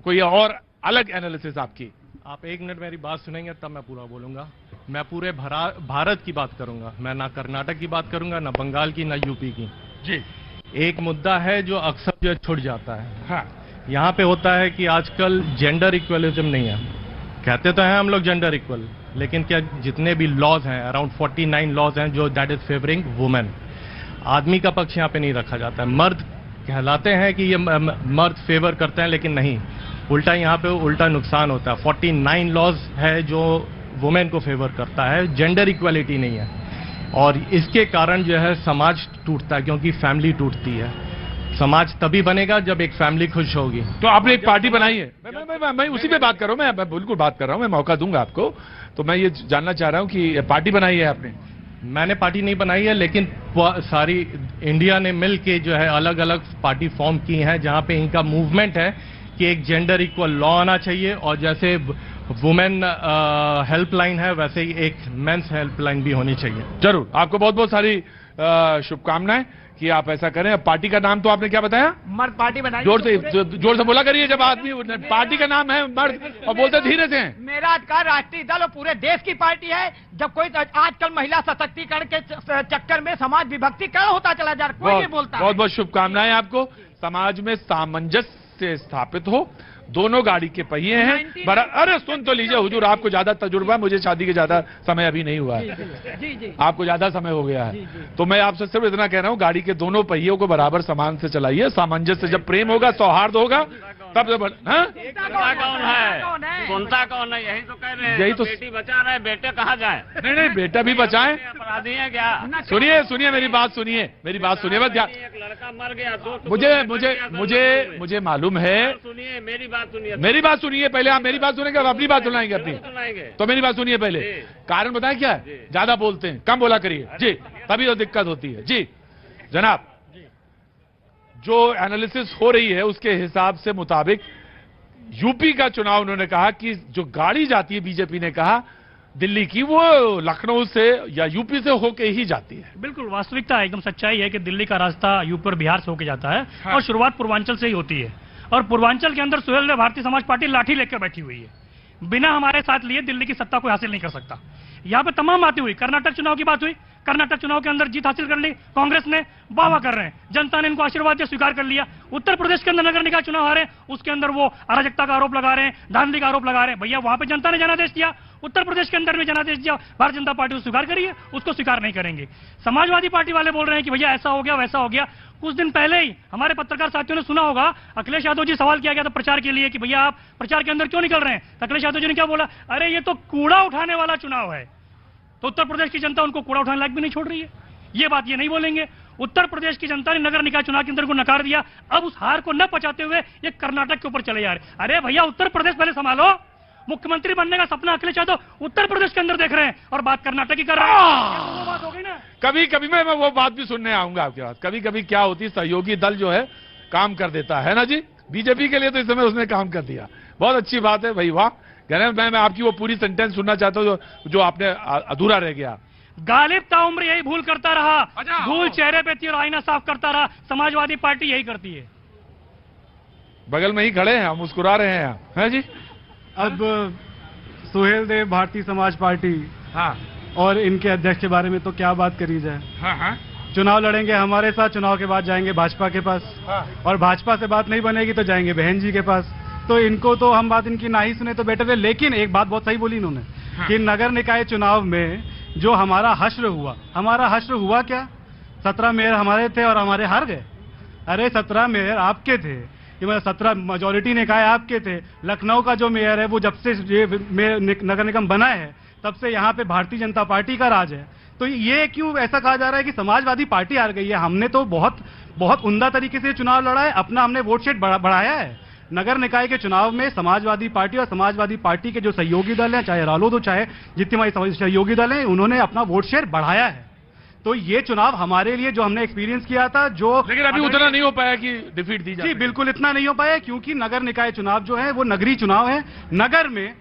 कोई और अलग एनालिसिस आपकी? आप 1 मिनट मेरी बात सुनेंगे तब मैं पूरा बोलूंगा। मैं पूरे भारत की बात करूंगा, मैं ना कर्नाटक की बात करूंगा, ना बंगाल की, ना यूपी की। जी। एक मुद्दा है जो अक्सर जो छूट जाता है। हाँ। यहाँ पे होता है कि आजकल जेंडर इक्वलिज्म नहीं है। कहते तो हैं हम लोग जेंडर इक्वल, लेकिन क्या जितने भी लॉज हैं, अराउंड 49 लॉज हैं जो दैट इज फेवरिंग वुमेन, आदमी का पक्ष यहाँ पे नहीं रखा जाता है। मर्द कहलाते हैं कि ये मर्द फेवर करते हैं, लेकिन नहीं, उल्टा यहाँ पे उल्टा नुकसान होता है। 49 लॉज है जो वुमेन को फेवर करता है, जेंडर इक्वालिटी नहीं है, और इसके कारण जो है समाज टूटता है, क्योंकि फैमिली टूटती है। समाज तभी बनेगा जब एक फैमिली खुश होगी। तो आपने एक पार्टी बनाई है, मैं उसी पे बात कर रहा हूं, मैं बिल्कुल बात कर रहा हूं, मैं मौका दूंगा आपको। तो मैं ये जानना चाह रहा हूं कि पार्टी बनाई है आपने? मैंने पार्टी नहीं बनाई है, लेकिन सारी इंडिया ने मिल के जो है अलग अलग पार्टी फॉर्म की हैं, जहां पे इनका मूवमेंट है कि एक जेंडर इक्वल लॉ आना चाहिए, और जैसे वुमेन हेल्पलाइन है वैसे ही एक मेंस हेल्पलाइन भी होनी चाहिए। जरूर, आपको बहुत बहुत सारी शुभकामनाएं कि आप ऐसा करें। पार्टी का नाम तो आपने क्या बताया? मर्द पार्टी बनाई। जोर से बोला करिए, जब आदमी पार्टी का नाम है मर्द और बोलते धीरे से हैं। मेरा अधिकार राष्ट्रीय दल और पूरे देश की पार्टी है। जब कोई आजकल महिला सशक्तिकरण के चक्कर में समाज विभक्तिकरण होता चला जा रहा, कोई नहीं बोलता। बहुत बहुत शुभकामनाएं आपको। समाज में सामंजस्य स्थापित हो, दोनों गाड़ी के पहिए हैं। अरे सुन तो लीजिए हुजूर, आपको ज्यादा तजुर्बा, मुझे शादी के ज्यादा समय अभी नहीं हुआ है, जी। आपको ज्यादा समय हो गया है। तो मैं आपसे सिर्फ इतना कह रहा हूं, गाड़ी के दोनों पहियों को बराबर समान से चलाइए। सामंजस्य, जब प्रेम होगा, सौहार्द होगा, तब जब सुनता कौन है? यही तो कह रहे हैं, यही तो बेटी बचा रहे, बेटे कहाँ जाए? नहीं, बेटा भी बचाएं। अपराधी है क्या? सुनिए मेरी बात सुनिए बस। एक लड़का मर गया, दो मुझे मालूम है। सुनिए मेरी बात सुनिए पहले। आप मेरी बात सुनेंगे, अपनी बात सुनाएंगे अपनी? तो मेरी बात सुनिए पहले। कारण बताएं क्या है? ज्यादा बोलते हैं, कम बोला करिए जी, तभी तो दिक्कत होती है। जी जनाब, जो एनालिसिस हो रही है उसके हिसाब से मुताबिक यूपी का चुनाव, उन्होंने कहा कि जो गाड़ी जाती है, बीजेपी ने कहा दिल्ली की, वो लखनऊ से या यूपी से होके ही जाती है। बिल्कुल वास्तविकता एकदम सच्चाई है कि दिल्ली का रास्ता यूपी और बिहार से होके जाता है। हाँ। और शुरुआत पूर्वांचल से ही होती है, और पूर्वांचल के अंदर सुहेल ने भारतीय समाज पार्टी लाठी लेकर बैठी हुई है। बिना हमारे साथ लिए दिल्ली की सत्ता कोई हासिल नहीं कर सकता। यहाँ पे तमाम बातें हुई, कर्नाटक चुनाव की बात हुई, कर्नाटक चुनाव के अंदर जीत हासिल कर ली कांग्रेस ने, वाह कर रहे हैं, जनता ने इनको आशीर्वाद दिया, स्वीकार कर लिया। उत्तर प्रदेश के अंदर नगर निकाय चुनाव हारे, उसके अंदर वो अराजकता का आरोप लगा रहे हैं, धांधली का आरोप लगा रहे हैं। भैया वहां पे जनता ने जनादेश दिया, उत्तर प्रदेश के अंदर में जनादेश दिया, भारतीय जनता पार्टी को स्वीकार करिए, उसको स्वीकार नहीं करेंगे। समाजवादी पार्टी वाले बोल रहे हैं कि भैया ऐसा हो गया वैसा हो गया। कुछ दिन पहले ही हमारे पत्रकार साथियों ने सुना होगा, अखिलेश यादव जी सवाल किया गया था प्रचार के लिए कि भैया आप प्रचार के अंदर क्यों निकल रहे हैं? तो अखिलेश यादव जी ने क्या बोला? अरे ये तो कूड़ा उठाने वाला चुनाव है। तो उत्तर प्रदेश की जनता उनको कूड़ा उठाने लायक भी नहीं छोड़ रही है। ये बात ये नहीं बोलेंगे। उत्तर प्रदेश की जनता ने नगर निकाय चुनाव के अंदर को नकार दिया, अब उस हार को न पचाते हुए ये कर्नाटक के ऊपर चले जा रहे। अरे भैया उत्तर प्रदेश पहले संभालो। मुख्यमंत्री बनने का सपना अखिलेश यादव उत्तर प्रदेश के अंदर देख रहे हैं और बात कर्नाटक की कर रहे हैं। वो बात हो गई ना। कभी मैं वो बात भी सुनने आऊंगा आपके पास। कभी क्या होती है, सहयोगी दल जो है काम कर देता है ना जी। बीजेपी के लिए तो इस समय उसने काम कर दिया, बहुत अच्छी बात है भाई, वाह। मैं आपकी वो पूरी सेंटेंस सुनना चाहता हूँ जो आपने अधूरा रह गया। गालिब ताउम्र यही भूल करता रहा, भूल चेहरे पे थी और आईना साफ करता रहा। समाजवादी पार्टी यही करती है। बगल में ही खड़े हैं, मुस्कुरा रहे हैं आप, है जी। अब सुहेल देव भारतीय समाज पार्टी, हाँ, और इनके अध्यक्ष के बारे में तो क्या बात करी जाए। हाँ। चुनाव लड़ेंगे हमारे साथ, चुनाव के बाद जाएंगे भाजपा के पास, हाँ। और भाजपा से बात नहीं बनेगी तो जाएंगे बहन जी के पास। तो इनको तो हम बात इनकी ना ही सुने तो बेटर है। लेकिन एक बात बहुत सही बोली इन्होंने, हाँ। कि नगर निकाय चुनाव में जो हमारा हश्र हुआ क्या? 17 मेयर हमारे थे और हमारे हार गए। अरे 17 मेयर आपके थे, 17 मेजोरिटी निकाय आपके थे। लखनऊ का जो मेयर है वो जब से ये नगर निगम बना है तब से यहाँ पे भारतीय जनता पार्टी का राज है। तो ये क्यों ऐसा कहा जा रहा है कि समाजवादी पार्टी हार गई है? हमने तो बहुत उम्दा तरीके से चुनाव लड़ा है, अपना हमने वोट शेयर बढ़ाया है। नगर निकाय के चुनाव में समाजवादी पार्टी और समाजवादी पार्टी के जो सहयोगी दल हैं, चाहे रालोद हो चाहे जितने हमारे सहयोगी दल हैं, उन्होंने अपना वोट शेयर बढ़ाया है। तो ये चुनाव हमारे लिए जो हमने एक्सपीरियंस किया था, जो लेकिन अभी उतना नहीं हो पाया कि डिफीट दी जाए। जी बिल्कुल इतना नहीं हो पाया, क्योंकि नगर निकाय चुनाव जो है वो नगरीय चुनाव है। नगर में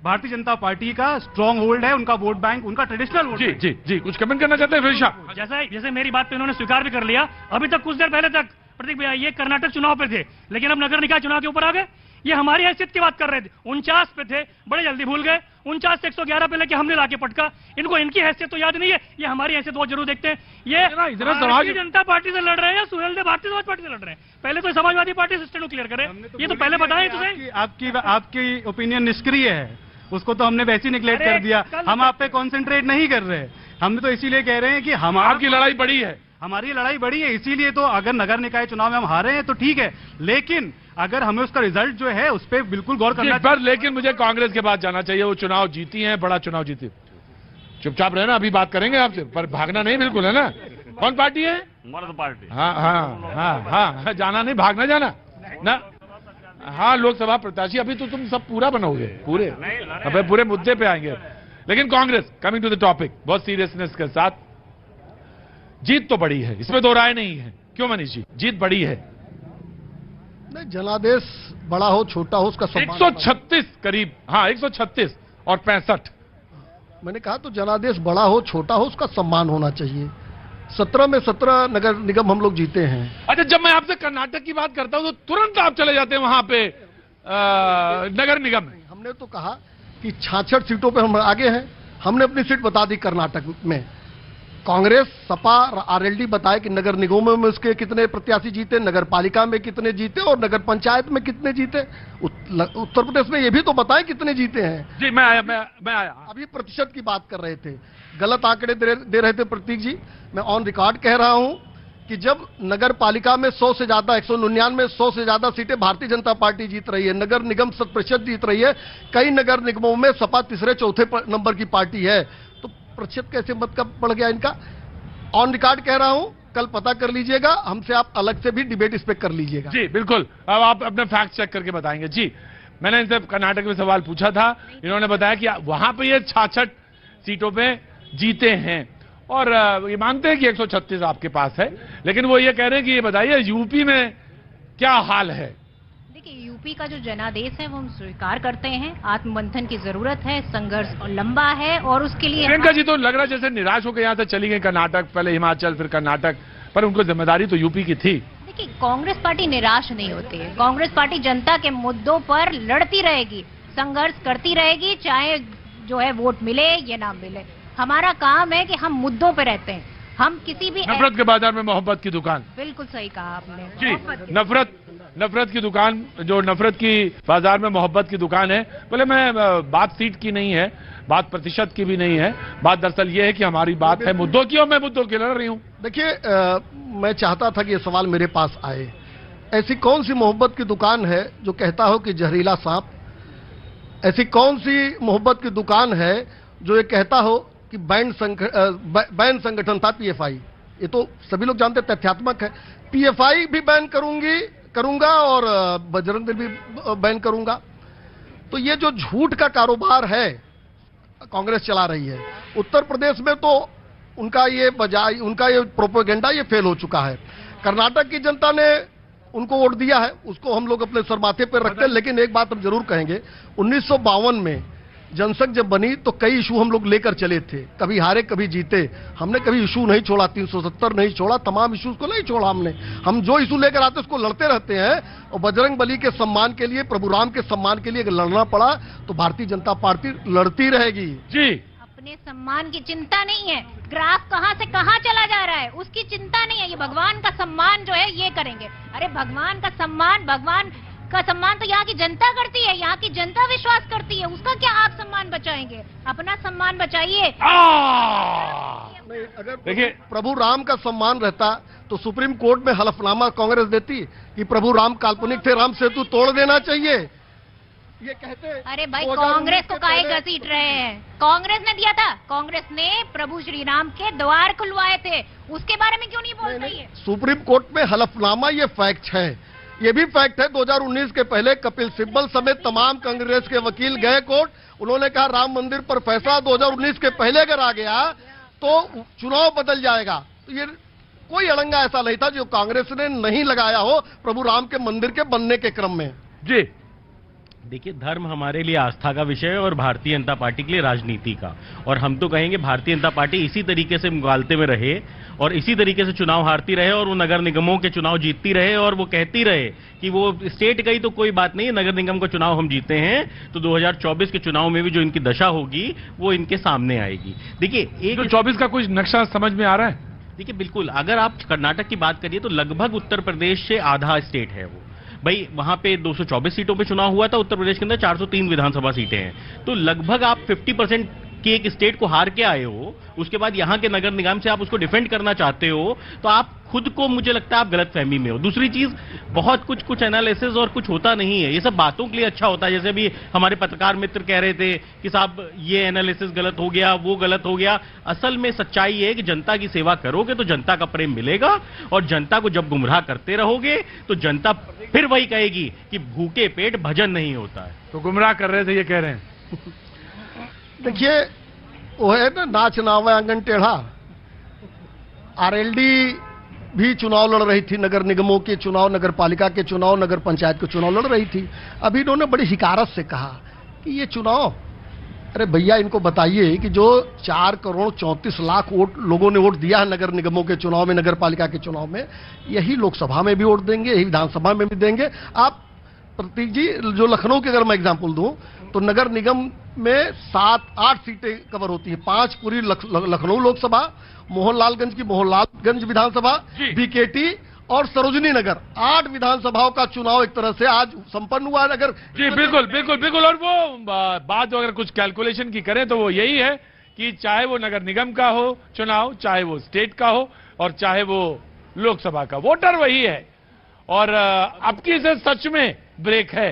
भारतीय जनता पार्टी का स्ट्रॉन्ग होल्ड है, उनका वोट बैंक, उनका ट्रेडिशनल वोट। जी कुछ कमेंट करना चाहते हैं फिर शाह? जैसे मेरी बात पे इन्होंने स्वीकार भी कर लिया। अभी तक कुछ देर पहले तक प्रतीक भैया ये कर्नाटक चुनाव पे थे, लेकिन अब नगर निकाय चुनाव के ऊपर आ गए। ये हमारी हैसियत की बात कर रहे थे। 49 पे थे, बड़े जल्दी भूल गए। 49 से 111 पे लेके हमने लाके पटका। इनको इनकी हैसियत तो याद नहीं है, ये हमारी हैसियत बहुत जरूर देखते हैं। ये भारतीय जनता पार्टी से लड़ रहे हैं या सुहेल देव भारतीय समाज पार्टी से लड़ रहे हैं? पहले तो समाजवादी पार्टी सिस्टम को क्लियर करे, ये तो पहले बताएं तुझे। आपकी ओपिनियन निष्क्रिय है, उसको तो हमने वैसे ही निगलेक्ट कर दिया। हम आप पे कॉन्सेंट्रेट नहीं कर रहे, हमने तो इसीलिए कह रहे हैं कि आपकी लड़ाई बड़ी है, हमारी लड़ाई बड़ी है। इसीलिए तो अगर नगर निकाय चुनाव में हम हारे हैं तो ठीक है, लेकिन अगर हमें उसका रिजल्ट जो है उस पर बिल्कुल गौर करना चाहिए। पर लेकिन मुझे कांग्रेस के पास जाना चाहिए, वो चुनाव जीती है, बड़ा चुनाव जीती। चुपचाप रहना, अभी बात करेंगे आपसे, पर भागना नहीं बिल्कुल, है ना? कौन पार्टी है? मर्द पार्टी। हाँ हाँ हाँ हाँ, जाना नहीं, भागना जाना ना। हाँ, लोकसभा प्रत्याशी अभी तो तुम सब पूरा बनोगे, पूरे अबे पूरे मुद्दे पे आएंगे। लेकिन Congress, coming to the topic, बहुत सीरियसनेस के साथ, जीत तो बड़ी है, इसमें दो राय नहीं है। क्यों मनीष जी, जीत बड़ी है? नहीं, जनादेश बड़ा हो छोटा हो उसका सम्मान 136 करीब, हाँ 136 और 65। मैंने कहा तो जनादेश बड़ा हो छोटा हो उसका सम्मान होना चाहिए। 17 में 17 नगर निगम हम लोग जीते हैं। अच्छा, जब मैं आपसे कर्नाटक की बात करता हूं तो तुरंत आप चले जाते हैं वहां पे नगर निगम में। हमने तो कहा कि 66 सीटों पे हम आगे हैं, हमने अपनी सीट बता दी कर्नाटक में। कांग्रेस, सपा, आरएलडी बताए कि नगर निगमों में उसके कितने प्रत्याशी जीते, नगर पालिका में कितने जीते और नगर पंचायत में कितने जीते। उत्तर प्रदेश में ये भी तो बताएं कितने जीते हैं। जी, मैं आया। अभी प्रतिशत की बात कर रहे थे, गलत आंकड़े दे रहे थे प्रतीक जी। मैं ऑन रिकॉर्ड कह रहा हूं कि जब नगर पालिका में 100 से ज्यादा 199 100 से ज्यादा सीटें भारतीय जनता पार्टी जीत रही है, नगर निगम 100% जीत रही है, कई नगर निगमों में सपा तीसरे चौथे नंबर की पार्टी है, तो प्रतिशत कैसे मत कब बढ़ गया इनका? ऑन रिकॉर्ड कह रहा हूं, कल पता कर लीजिएगा, हमसे आप अलग से भी डिबेट इस पे कर लीजिएगा। जी बिल्कुल, अब आप अपने फैक्ट चेक करके बताएंगे। जी, मैंने इनसे कर्नाटक में सवाल पूछा था, इन्होंने बताया कि वहां पे ये 66 सीटों पे जीते हैं और ये मानते हैं कि 136 आपके पास है, लेकिन वो ये कह रहे हैं कि ये बताइए यूपी में क्या हाल है? देखिए, यूपी का जो जनादेश है वो हम स्वीकार करते हैं, आत्ममंथन की जरूरत है, संघर्ष लंबा है और उसके लिए प्रियंका जी तो लग रहा है जैसे निराश होकर यहां से चली गई कर्नाटक, पहले हिमाचल फिर कर्नाटक, पर उनको जिम्मेदारी तो यूपी की थी। देखिए, कांग्रेस पार्टी निराश नहीं होती है, कांग्रेस पार्टी जनता के मुद्दों पर लड़ती रहेगी, संघर्ष करती रहेगी, चाहे जो है वोट मिले या ना मिले। हमारा काम है कि हम मुद्दों पे रहते हैं, हम किसी भी नफरत के बाजार में मोहब्बत की दुकान। बिल्कुल सही कहा आपने जी, नफरत की दुकान, जो नफरत की बाजार में मोहब्बत की दुकान है। बोले मैं बात सीट की नहीं है, बात प्रतिशत की भी नहीं है, बात दरअसल ये है कि हमारी बात है मुद्दों की और मैं मुद्दों की लड़ रही हूं। देखिए, मैं चाहता था कि ये सवाल मेरे पास आए। ऐसी कौन सी मोहब्बत की दुकान है जो कहता हो कि जहरीला सांप? ऐसी कौन सी मोहब्बत की दुकान है जो ये कहता हो कि बैन संगठन था पीएफआई? ये तो सभी लोग जानते, तथ्यात्मक है। पीएफआई भी बैन करूंगा और बजरंग दल भी बैन करूंगा। तो ये जो झूठ का कारोबार है कांग्रेस चला रही है, उत्तर प्रदेश में तो उनका ये प्रोपेगेंडा ये फेल हो चुका है। कर्नाटक की जनता ने उनको वोट दिया है, उसको हम लोग अपने सरमाथे पर रखते हैं। लेकिन एक बात हम जरूर कहेंगे, 1952 में जनसंघ जब बनी तो कई इशू हम लोग लेकर चले थे, कभी हारे कभी जीते, हमने कभी इशू नहीं छोड़ा, 370 नहीं छोड़ा, तमाम इशूज को नहीं छोड़ा हमने। हम जो इशू लेकर आते उसको लड़ते रहते हैं और बजरंग बली के सम्मान के लिए, प्रभु राम के सम्मान के लिए अगर लड़ना पड़ा तो भारतीय जनता पार्टी लड़ती रहेगी। जी, अपने सम्मान की चिंता नहीं है, ग्राफ कहां से कहां चला जा रहा है उसकी चिंता नहीं है, ये भगवान का सम्मान जो है ये करेंगे। अरे भगवान का सम्मान तो यहाँ की जनता करती है, यहाँ की जनता विश्वास करती है, उसका क्या आप सम्मान बचाएंगे? अपना सम्मान बचाइए। अगर देखिए प्रभु राम का सम्मान रहता तो सुप्रीम कोर्ट में हलफनामा कांग्रेस देती कि प्रभु राम काल्पनिक थे, राम सेतु तोड़ देना चाहिए, ये कहते। अरे भाई, कांग्रेस को काहे घसीट रहे हैं? कांग्रेस ने दिया था, कांग्रेस ने प्रभु श्री राम के द्वार खुलवाए थे, उसके बारे में क्यों नहीं बोल रही है? सुप्रीम कोर्ट में हलफनामा ये फैक्ट है, ये भी फैक्ट है। 2019 के पहले कपिल सिब्बल समेत तमाम कांग्रेस के वकील गए कोर्ट, उन्होंने कहा राम मंदिर पर फैसला 2019 के पहले अगर आ गया तो चुनाव बदल जाएगा। तो ये कोई अड़ंगा ऐसा नहीं था जो कांग्रेस ने नहीं लगाया हो प्रभु राम के मंदिर के बनने के क्रम में। जी, देखिए, धर्म हमारे लिए आस्था का विषय है और भारतीय जनता पार्टी के लिए राजनीति का। और हम तो कहेंगे भारतीय जनता पार्टी इसी तरीके से मुगालते में रहे और इसी तरीके से चुनाव हारती रहे और वो नगर निगमों के चुनाव जीतती रहे और वो कहती रहे कि वो स्टेट गई तो कोई बात नहीं, नगर निगम का चुनाव हम जीते हैं तो 2024 के चुनाव में भी जो इनकी दशा होगी वो इनके सामने आएगी। देखिए, एक 24 का कुछ नक्शा समझ में आ रहा है? देखिए, बिल्कुल, अगर आप कर्नाटक की बात करिए तो लगभग उत्तर प्रदेश से आधा स्टेट है वो। भाई, वहां पे 224 सीटों पे चुनाव हुआ था, उत्तर प्रदेश के अंदर 403 विधानसभा सीटें हैं, तो लगभग आप 50% की एक स्टेट को हार के आए हो, उसके बाद यहां के नगर निगम से आप उसको डिफेंड करना चाहते हो, तो आप खुद को, मुझे लगता है, आप गलतफहमी में हो। दूसरी चीज, बहुत कुछ एनालिसिस और कुछ होता नहीं है, ये सब बातों के लिए अच्छा होता है। जैसे अभी हमारे पत्रकार मित्र कह रहे थे कि साहब ये एनालिसिस गलत हो गया, वो गलत हो गया। असल में सच्चाई है कि जनता की सेवा करोगे तो जनता का प्रेम मिलेगा, और जनता को जब गुमराह करते रहोगे तो जनता फिर वही कहेगी कि भूखे पेट भजन नहीं होता है। तो गुमराह कर रहे थे ये कह रहे हैं। देखिए, वो है ना, नाच नावा आंगन टेढ़ा। आरएलडी भी चुनाव लड़ रही थी, नगर निगमों के चुनाव, नगर पालिका के चुनाव, नगर पंचायत के चुनाव लड़ रही थी। अभी इन्होंने बड़ी हिकारत से कहा कि ये चुनाव, अरे भैया इनको बताइए कि जो 4 करोड़ 34 लाख वोट लोगों ने वोट दिया है नगर निगमों के चुनाव में, नगर पालिका के चुनाव में, यही लोकसभा में भी वोट देंगे, यही विधानसभा में भी देंगे। आप प्रतीक जी, जो लखनऊ की अगर मैं एग्जाम्पल दूं तो नगर निगम में 7-8 सीटें कवर होती हैं, 5 पूरी लखनऊ लोकसभा, मोहनलालगंज की मोहनलालगंज विधानसभा, बीकेटी और सरोजनी नगर, 8 विधानसभाओं का चुनाव एक तरह से आज संपन्न हुआ। अगर जी बिल्कुल बिल्कुल बिल्कुल, और वो बात अगर कुछ कैलकुलेशन की करें तो वो यही है कि चाहे वो नगर निगम का हो चुनाव, चाहे वो स्टेट का हो और चाहे वो लोकसभा का, वोटर वही है। और अब की से सच में ब्रेक है।